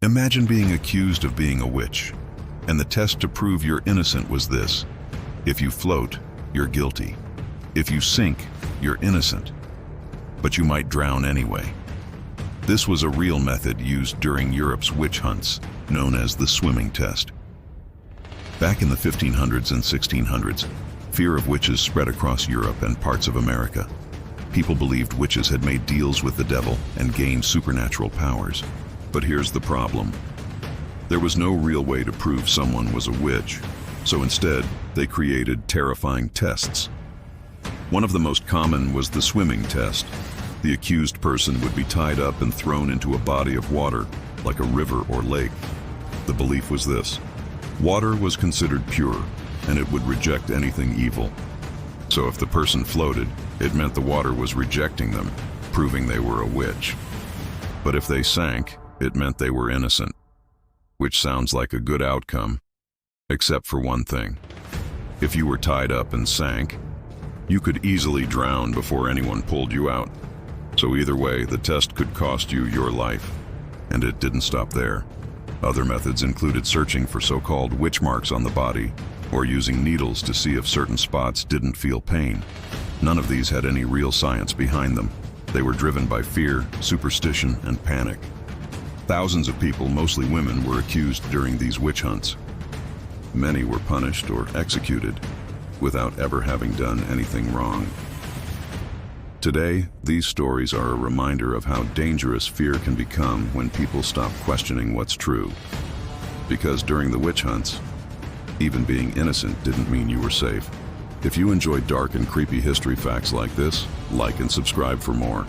Imagine being accused of being a witch, and the test to prove you're innocent was this: if you float, you're guilty. If you sink, you're innocent. But you might drown anyway. This was a real method used during Europe's witch hunts, known as the swimming test. Back in the 1500s and 1600s, fear of witches spread across Europe and parts of America. People believed witches had made deals with the devil and gained supernatural powers. But here's the problem. There was no real way to prove someone was a witch, so instead, they created terrifying tests. One of the most common was the swimming test. The accused person would be tied up and thrown into a body of water, like a river or lake. The belief was this: water was considered pure, and it would reject anything evil. So if the person floated, it meant the water was rejecting them, proving they were a witch. But if they sank, it meant they were innocent, which sounds like a good outcome, except for one thing. If you were tied up and sank, you could easily drown before anyone pulled you out. So either way, the test could cost you your life. And it didn't stop there. Other methods included searching for so-called witch marks on the body, or using needles to see if certain spots didn't feel pain. None of these had any real science behind them. They were driven by fear, superstition, and panic. Thousands of people, mostly women, were accused during these witch hunts. Many were punished or executed without ever having done anything wrong. Today, these stories are a reminder of how dangerous fear can become when people stop questioning what's true. Because during the witch hunts, even being innocent didn't mean you were safe. If you enjoy dark and creepy history facts like this, like and subscribe for more.